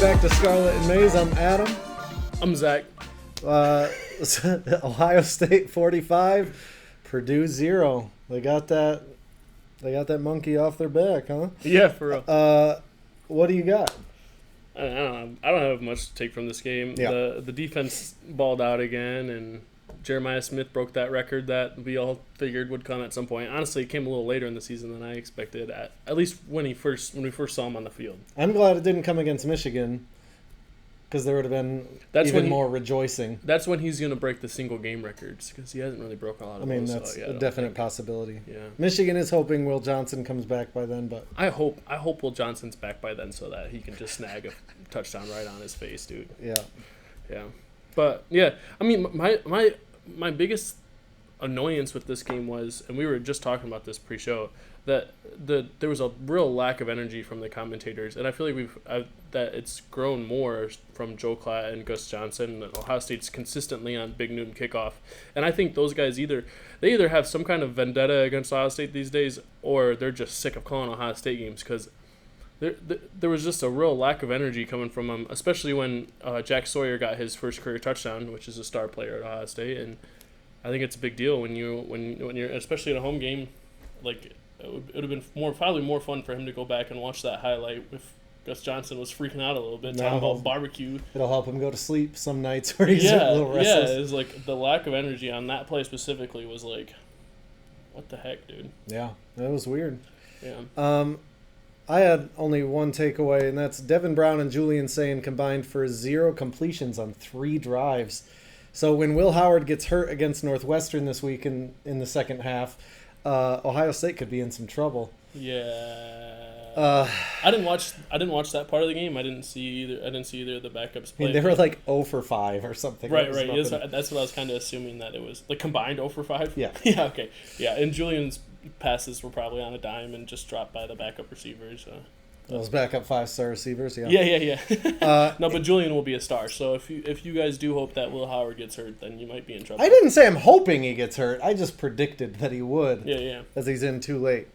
back to Scarlet and Maize. I'm Adam. I'm Zack. Ohio State 45, Purdue 0. They got that monkey off their back, huh? Yeah, for real. What do you got? I don't have much to take from this game. Yeah. The defense balled out again, and Jeremiah Smith broke that record that we all figured would come at some point. Honestly, it came a little later in the season than I expected. At least when we first saw him on the field. I'm glad it didn't come against Michigan, because there would have been more rejoicing. That's when he's going to break the single game records, because he hasn't really broken a lot of those. That's a definite possibility. Yeah. Michigan is hoping Will Johnson comes back by then, but I hope Will Johnson's back by then so that he can just snag a touchdown right on his face, dude. Yeah. Yeah. But yeah, I mean my biggest annoyance with this game was, and we were just talking about this pre-show, that there was a real lack of energy from the commentators, and I feel like that it's grown more from Joe Klatt and Gus Johnson. And Ohio State's consistently on Big Noon kickoff, and I think those guys either have some kind of vendetta against Ohio State these days, or they're just sick of calling Ohio State games, because there was just a real lack of energy coming from them, especially when Jack Sawyer got his first career touchdown, which is a star player at Ohio State, and I think it's a big deal when you're especially at a home game. Like, it would have been probably more fun for him to go back and watch that highlight if Gus Johnson was freaking out a little bit, talking about barbecue. It'll help him go to sleep some nights where he's a little restless. Yeah, it's like the lack of energy on that play specifically was like, what the heck, dude? Yeah, that was weird. Yeah. I had only one takeaway, and that's Devin Brown and Julian Sayin combined for 0 completions on 3 drives. So when Will Howard gets hurt against Northwestern this week in the second half, Ohio State could be in some trouble. Yeah. I didn't watch that part of the game. I didn't see either of the backups play. I mean, they were like 0 for 5 or something. Right. That's what I was kind of assuming, that it was like combined 0 for 5. Yeah. Yeah. Okay. Yeah. And Julian's passes were probably on a dime and just dropped by the backup receivers. Those backup 5-star receivers. Yeah. Yeah. No, but Julian will be a star. So if you guys do hope that Will Howard gets hurt, then you might be in trouble. I didn't say I'm hoping he gets hurt. I just predicted that he would. Yeah. As he's in too late.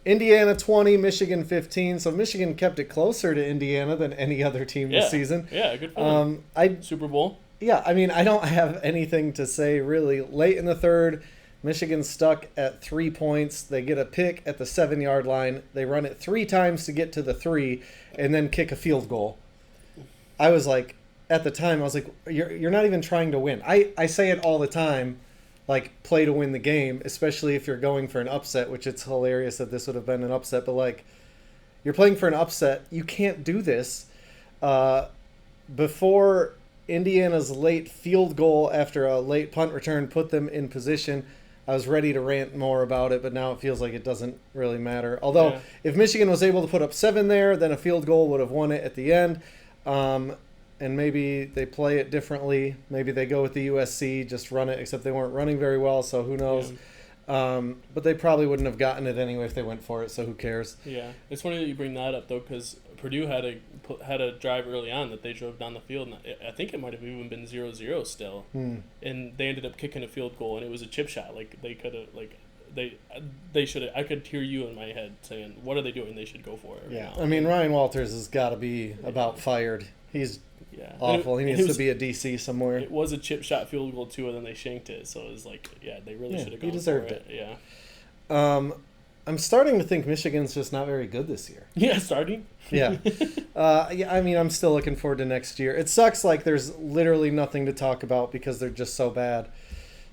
Indiana 20, Michigan 15. So Michigan kept it closer to Indiana than any other team this season. Yeah, good for them. Super Bowl. Yeah, I mean, I don't have anything to say really. Late in the third, Michigan stuck at 3 points. They get a pick at the 7-yard line. They run it 3 times to get to the 3 and then kick a field goal. I was like, at the time, I was like, you're not even trying to win. I say it all the time, like, play to win the game, especially if you're going for an upset, which it's hilarious that this would have been an upset. But, like, you're playing for an upset. You can't do this. Before Indiana's late field goal after a late punt return put them in position, I was ready to rant more about it, but now it feels like it doesn't really matter. Although, if Michigan was able to put up 7 there, then a field goal would have won it at the end. And maybe they play it differently. Maybe they go with the USC, just run it, except they weren't running very well, so who knows. Yeah. But they probably wouldn't have gotten it anyway if they went for it, so who cares? Yeah. It's funny that you bring that up, though, because Purdue had a drive early on that they drove down the field, and I think it might have even been 0-0 still. And they ended up kicking a field goal, and it was a chip shot. Like, they could have, like, they should have. I could hear you in my head saying, what are they doing? They should go for it. Yeah. I mean, Ryan Walters has got to be about fired. He's awful. He needs to be a DC somewhere. It was a chip shot field goal, too, and then they shanked it. So it was like, they really should have gone for it. He deserved it. Yeah. I'm starting to think Michigan's just not very good this year. Yeah, starting? Yeah. I mean, I'm still looking forward to next year. It sucks, like, there's literally nothing to talk about because they're just so bad.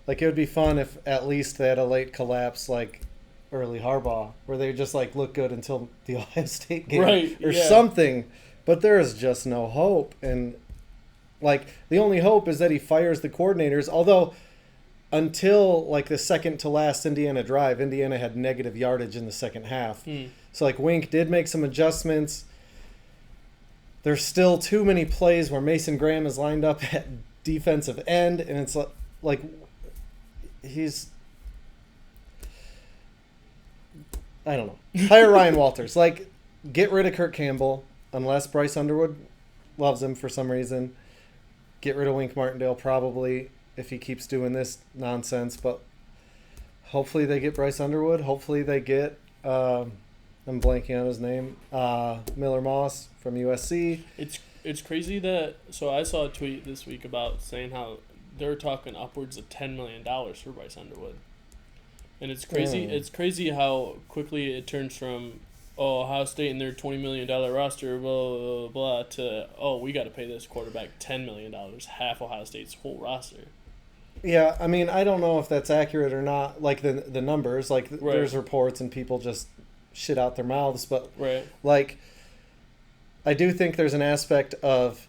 Like, it would be fun if at least they had a late collapse, like early Harbaugh, where they just, like, look good until the Ohio State game or something. But there is just no hope. And, like, the only hope is that he fires the coordinators, although until, like, the second to last Indiana drive, Indiana had negative yardage in the second half. So, like, Wink did make some adjustments. There's still too many plays where Mason Graham is lined up at defensive end, and it's like he's... I don't know. Hire Ryan Walters. Like, get rid of Kurt Campbell, unless Bryce Underwood loves him for some reason. Get rid of Wink Martindale, probably, if he keeps doing this nonsense. But hopefully they get Bryce Underwood. Hopefully they get I'm blanking on his name. Miller Moss from USC. It's crazy that I saw a tweet this week about saying how they're talking upwards of $10 million for Bryce Underwood, and it's crazy. It's crazy how quickly it turns from Ohio State and their $20 million roster, blah blah blah, to we got to pay this quarterback $10 million, half Ohio State's whole roster. Yeah, I mean, I don't know if that's accurate or not. Like the numbers, like there's reports and people just shit out their mouths, but like, I do think there's an aspect of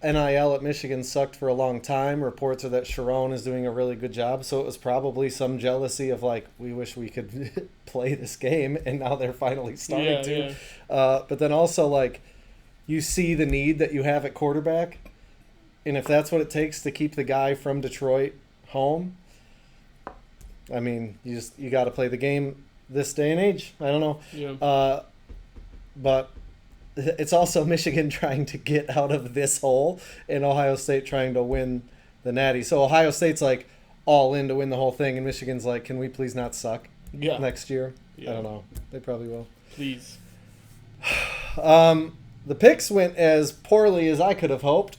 NIL at Michigan sucked for a long time. Reports are that Sharon is doing a really good job, so it was probably some jealousy of like, we wish we could play this game, and now they're finally starting to. Yeah. But then also, like, you see the need that you have at quarterback, and if that's what it takes to keep the guy from Detroit home, I mean, you got to play the game this day and age. I don't know. Yeah. But it's also Michigan trying to get out of this hole and Ohio State trying to win the Natty. So Ohio State's like all in to win the whole thing, and Michigan's like, can we please not suck next year? Yeah. I don't know. They probably will. Please. The picks went as poorly as I could have hoped.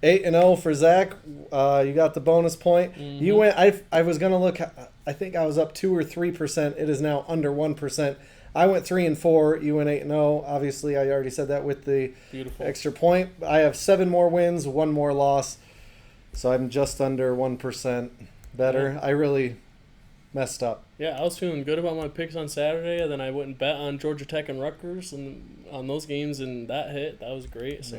8-0 for Zack. You got the bonus point. Mm-hmm. You went. I was gonna look. I think I was up 2 or 3%. It is now under 1%. I went 3-4. You went 8-0. Obviously, I already said that with the extra point. I have 7 more wins, 1 more loss, so I'm just under 1% better. Yeah. I really messed up. Yeah, I was feeling good about my picks on Saturday, and then I went and bet on Georgia Tech and Rutgers and on those games, and that hit. That was great. So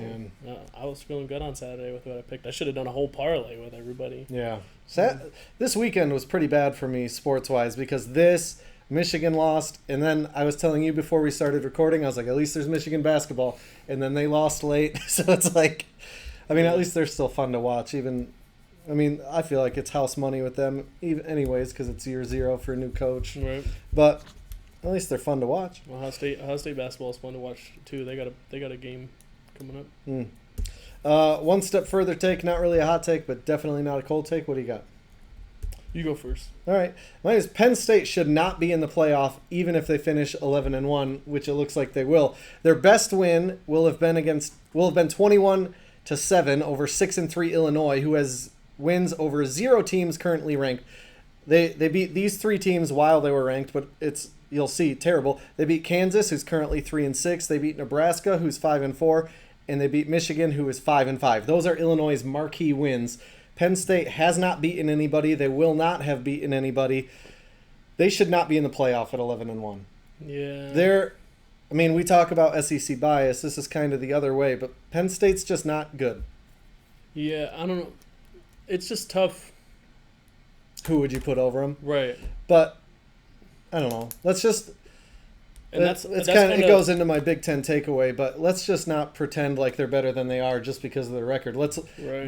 I was feeling good on Saturday with what I picked. I should have done a whole parlay with everybody. Yeah. This weekend was pretty bad for me sports-wise because Michigan lost, and then I was telling you before we started recording, I was like, at least there's Michigan basketball, and then they lost late. So it's like, I mean, at least they're still fun to watch. I feel like it's house money with them anyways because it's year 0 for a new coach. Right. But at least they're fun to watch. Well, Ohio State basketball is fun to watch too. They got a game coming up. One step further take, not really a hot take, but definitely not a cold take. What do you got? You go first. All right. Mine is Penn State should not be in the playoff even if they finish 11-1, which it looks like they will. Their best win will have been 21-7 over 6-3 Illinois, who has wins over 0 teams currently ranked. They beat these 3 teams while they were ranked, but you'll see terrible. They beat Kansas, who's currently 3-6. They beat Nebraska, who's 5-4, and they beat Michigan, who is 5-5. Those are Illinois' marquee wins. Penn State has not beaten anybody. They will not have beaten anybody. They should not be in the playoff at 11-1. Yeah. We talk about SEC bias. This is kind of the other way, but Penn State's just not good. Yeah, I don't know. It's just tough. Who would you put over them? Right. But I don't know. Let's just. And it goes into my Big Ten takeaway, but let's just not pretend like they're better than they are just because of their record.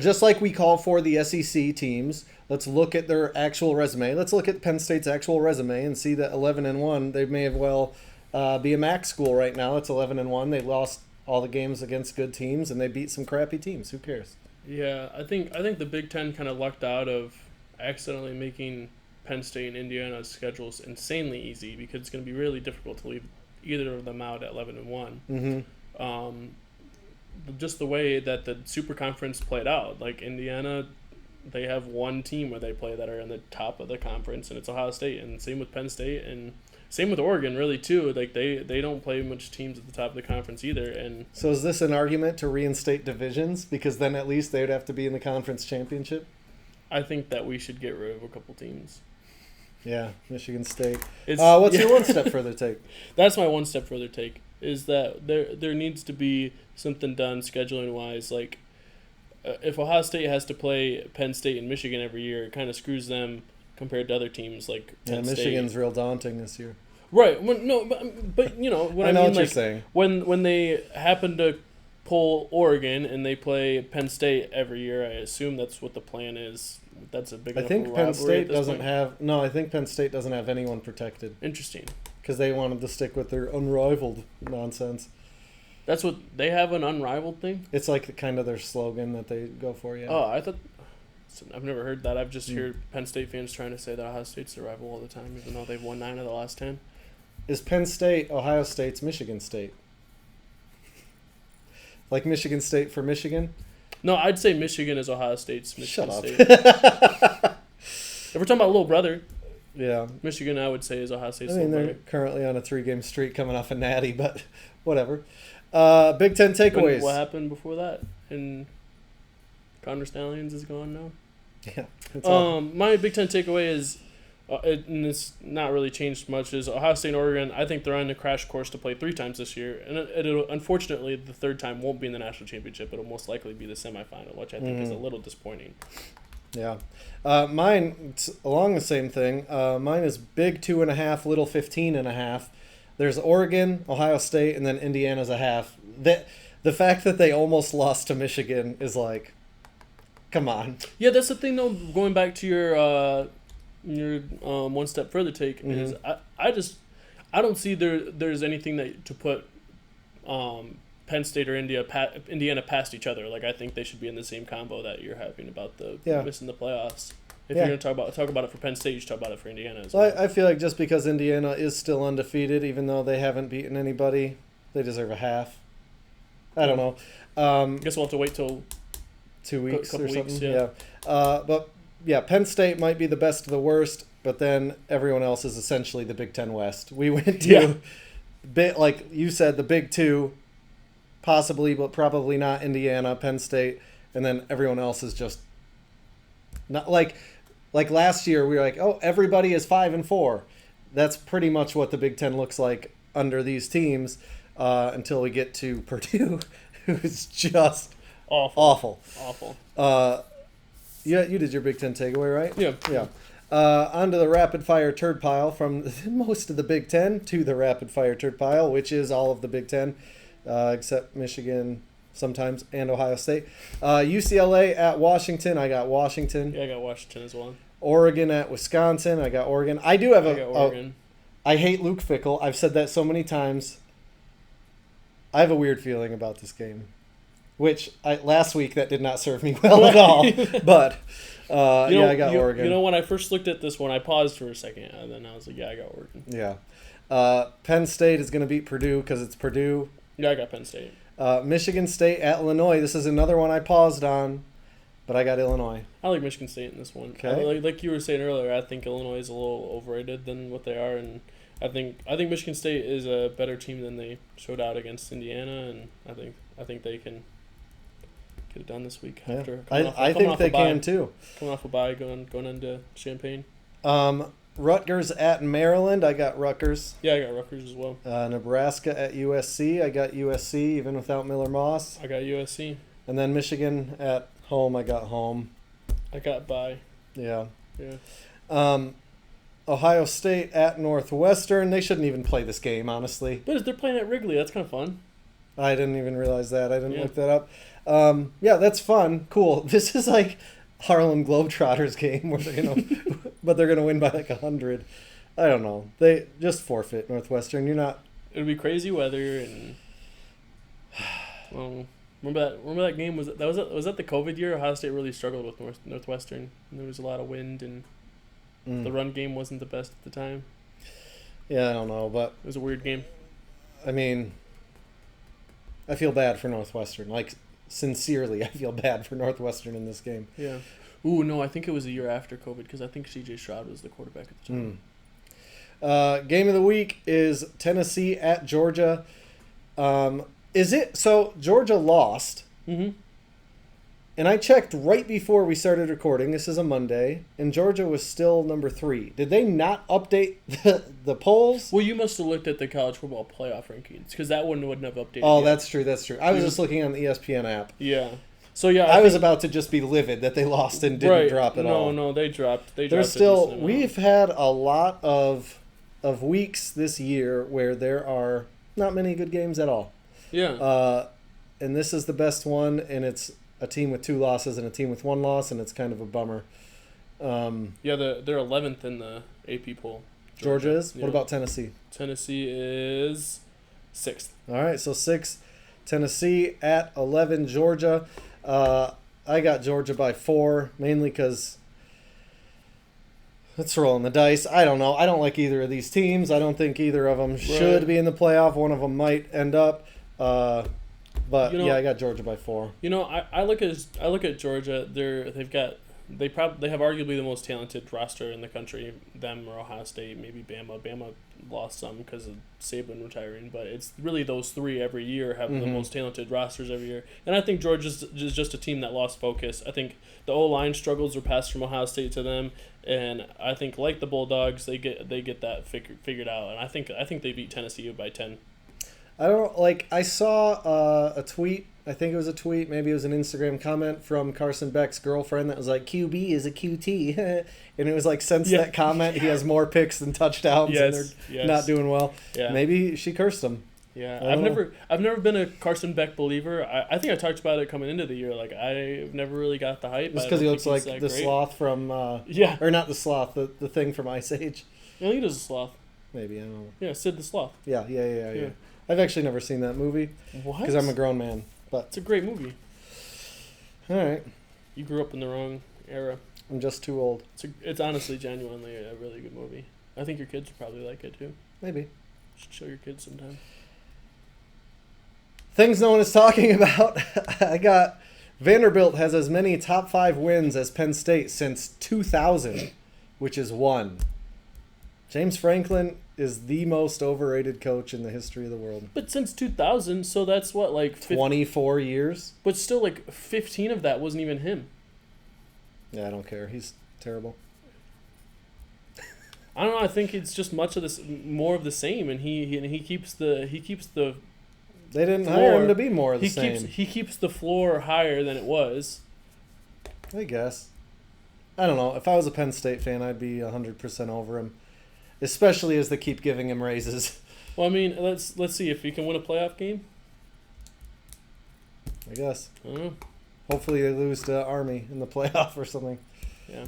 Just like we call for the SEC teams, let's look at their actual resume. Let's look at Penn State's actual resume and see that 11-1, they may have be a MAC school right now. It's 11-1. They lost all the games against good teams and they beat some crappy teams. Who cares? Yeah, I think the Big Ten kind of lucked out of accidentally making Penn State and Indiana's schedules insanely easy because it's going to be really difficult to leave either of them out at 11-1. Mm-hmm. Just the way that the Super Conference played out, like Indiana, they have one team where they play that are in the top of the conference, and it's Ohio State, and same with Penn State, and same with Oregon, really too. Like they don't play much teams at the top of the conference either. And so is this an argument to reinstate divisions because then at least they would have to be in the conference championship? I think that we should get rid of a couple teams. Yeah, Michigan State. What's your one step further take? That's my one step further take, is that there needs to be something done scheduling-wise. Like, if Ohio State has to play Penn State and Michigan every year, it kind of screws them compared to other teams like Penn State. Michigan's real daunting this year. Right. But you know what I mean? What you're saying. When they happen to pull Oregon and they play Penn State every year, I assume that's what the plan is. That's a big enough rivalry. I think Penn State doesn't have anyone protected. Interesting. Because they wanted to stick with their unrivaled nonsense. That's what they have, an unrivaled thing? It's like kind of their slogan that they go for, yeah. Oh, I thought I've never heard that. I've just heard Penn State fans trying to say that Ohio State's their rival all the time, even though they've won 9 of the last 10. is Penn State Ohio State's Michigan State? Like Michigan State for Michigan? No, I'd say Michigan is Ohio State's Michigan Shut up. State. If we're talking about little brother, Yeah. Michigan, I would say, is Ohio State's I mean, little they're brother. currently on a 3-game streak coming off a natty, but whatever. Big Ten takeaways. What happened before that? And Connor Stallions is gone now. Yeah. It's all. My Big Ten takeaway is, and it's not really changed much, is Ohio State and Oregon. I think they're on a crash course to play 3 times this year, and it'll, unfortunately, the third time won't be in the national championship. It'll most likely be the semifinal, which I think is a little disappointing. Yeah. Mine, it's along the same thing. Mine is big 2.5, little 15.5. There's Oregon, Ohio State, and then Indiana's a half. The fact that they almost lost to Michigan is like, come on. Yeah, that's the thing, though, going back to your one step further take, is I don't see there's anything that to put Penn State or Indiana past each other. Like, I think they should be in the same combo that you're having about the missing the playoffs. If you're going to talk about it for Penn State, you should talk about it for Indiana as well. I feel like just because Indiana is still undefeated, even though they haven't beaten anybody, they deserve a half. I don't know. Guess we'll have to wait till 2 weeks or something. Weeks, yeah. But yeah, Penn State might be the best of the worst, but then everyone else is essentially the Big Ten West. We went to, like you said, the Big Two, possibly, but probably not Indiana, Penn State, and then everyone else is just not like last year. We were like, oh, everybody is 5-4. That's pretty much what the Big Ten looks like under these teams until we get to Purdue, who's just awful. Yeah, you did your Big Ten takeaway, right? Yeah. On to the rapid fire turd pile, from most of the Big Ten to the rapid fire turd pile, which is all of the Big Ten, except Michigan sometimes and Ohio State. UCLA at Washington. I got Washington. Yeah, I got Washington as well. Oregon at Wisconsin. I got Oregon. I got Oregon. I hate Luke Fickell. I've said that so many times. I have a weird feeling about this game, which last week that did not serve me well at all. But I got Oregon. You know, when I first looked at this one, I paused for a second, and then I was like, yeah, I got Oregon. Yeah. Penn State is going to beat Purdue because it's Purdue. Yeah, I got Penn State. Michigan State at Illinois. This is another one I paused on, but I got Illinois. I like Michigan State in this one. Okay. Like you were saying earlier, I think Illinois is a little overrated than what they are, and I think Michigan State is a better team than they showed out against Indiana, and I think they can get it done this week. Yeah. After I think they can too. Coming off a bye, going into Champaign. Rutgers at Maryland. I got Rutgers. Yeah, I got Rutgers as well. Nebraska at USC. I got USC even without Miller Moss. I got USC. And then Michigan at home. I got home. I got bye. Yeah. Yeah. Ohio State at Northwestern. They shouldn't even play this game, honestly. But they're playing at Wrigley. That's kind of fun. I didn't even realize that. I didn't look that up. Yeah, that's fun. Cool. This is like Harlem Globetrotters game where but they're gonna win by like 100. I don't know. They just forfeit Northwestern. You're not. It'll be crazy weather and. Well, remember that game was that the COVID year? Ohio State really struggled with Northwestern. And there was a lot of wind and the run game wasn't the best at the time. Yeah, I don't know, but it was a weird game. I mean, I feel bad for Northwestern. Like, sincerely, I feel bad for Northwestern in this game. Yeah. Ooh, no, I think it was a year after COVID because I think C.J. Stroud was the quarterback at the time. Game of the week is Tennessee at Georgia. Is it so? Georgia lost. Mm-hmm. And I checked right before we started recording. This is a Monday, and Georgia was still number 3. Did they not update the polls? Well, you must have looked at the college football playoff rankings because that one wouldn't have updated. Oh, yet. That's true. I was just looking on the ESPN app. Yeah. So yeah, I was about to just be livid that they lost and didn't drop at all. No, they dropped. There's still. We've had a lot of weeks this year where there are not many good games at all. Yeah. And this is the best one, and it's a team with 2 losses and a team with 1 loss, and it's kind of a bummer. Yeah, they're 11th in the AP poll. Georgia is? Yeah. What about Tennessee? Tennessee is 6th. All right, so 6 Tennessee at 11 Georgia. I got Georgia by 4, mainly because It's rolling the dice. I don't know. I don't like either of these teams. I don't think either of them should be in the playoff. One of them might end up. But yeah, I got Georgia by 4. I look at Georgia. They have arguably the most talented roster in the country. Them or Ohio State, maybe Bama. Bama lost some because of Saban retiring, but it's really those three every year have the most talented rosters every year. And I think Georgia's just a team that lost focus. I think the O-line struggles were passed from Ohio State to them, and I think like the Bulldogs, they get that figured out. And I think they beat Tennessee by 10. I saw a tweet. I think it was a tweet. Maybe it was an Instagram comment from Carson Beck's girlfriend that was like, QB is a QT. And it was like, since that comment, he has more picks than touchdowns, and they're not doing well. Yeah. Maybe she cursed him. Yeah, I've never been a Carson Beck believer. I think I talked about it coming into the year. Like, I've never really got the hype. Just because he looks like the sloth from or not the sloth, the thing from Ice Age. I think he does a sloth. Maybe, I don't know. Yeah, Sid the Sloth. Yeah. I've actually never seen that movie. What? Because I'm a grown man. But it's a great movie. All right. You grew up in the wrong era. I'm just too old. It's honestly genuinely a really good movie. I think your kids would probably like it too. Maybe. You should show your kids sometime. Things no one is talking about. I got Vanderbilt has as many top 5 wins as Penn State since 2000, which is 1. James Franklin is the most overrated coach in the history of the world. But since 2000, so that's what, like... 24 years? But still, like, 15 of that wasn't even him. Yeah, I don't care. He's terrible. I don't know. I think it's just more of the same, and he keeps the. They didn't hire him to be more of the same. He keeps the floor higher than it was. I guess. I don't know. If I was a Penn State fan, I'd be 100% over him. Especially as they keep giving him raises. Well, I mean, let's see if he can win a playoff game. I guess. I don't know. Hopefully they lose to Army in the playoff or something. Yeah.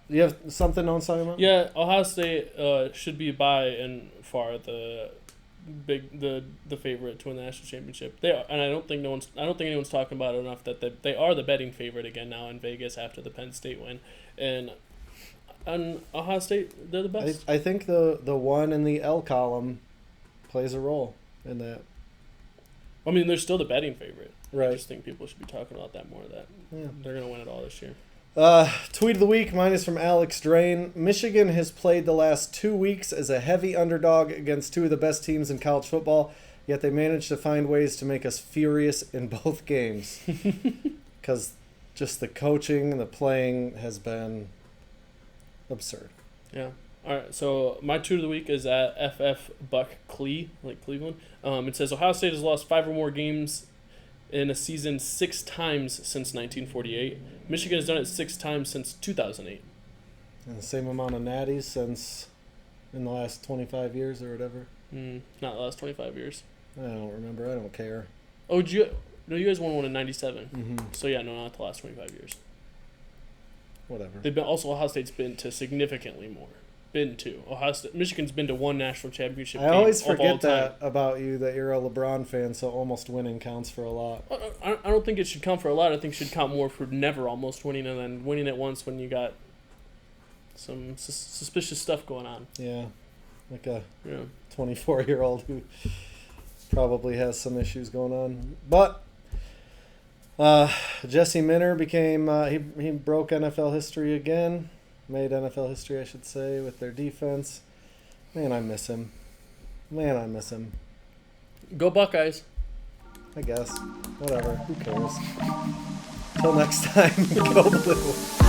You have something on talking about? Yeah, Ohio State should be by and far the favorite to win the national championship. They are, and I don't think anyone's talking about it enough that they are the betting favorite again now in Vegas after the Penn State win. And Ohio State, they're the best. I think the 1 in the L column plays a role in that. I mean, they're still the betting favorite. Right. I just think people should be talking about that more. That they're going to win it all this year. Tweet of the week, mine is from Alex Drain. Michigan has played the last 2 weeks as a heavy underdog against 2 of the best teams in college football, yet they managed to find ways to make us furious in both games. Because just the coaching and the playing has been absurd. Yeah. All right, so my tweet of the week is at FF Buck Clee, like Cleveland. It says Ohio State has lost 5 or more games in a season 6 times since 1948. Michigan has done it 6 times since 2008. And the same amount of natties since in the last 25 years or whatever. Not the last 25 years. I don't remember. I don't care. Oh, you guys won one in 97. Mm-hmm. So yeah, no, not the last 25 years. Whatever. They've been Ohio State's been to significantly more. Michigan's been to 1 national championship game. I always forget that about you, that you're a LeBron fan, so almost winning counts for a lot. I don't think it should count for a lot. I think it should count more for never almost winning and then winning it once when you got some suspicious stuff going on. Yeah, like a 24-year-old who probably has some issues going on. But Jesse Minter became he broke NFL history again. Made NFL history, I should say, with their defense. Man, I miss him. Go Buckeyes. I guess. Whatever. Who cares? Till next time, go Blue.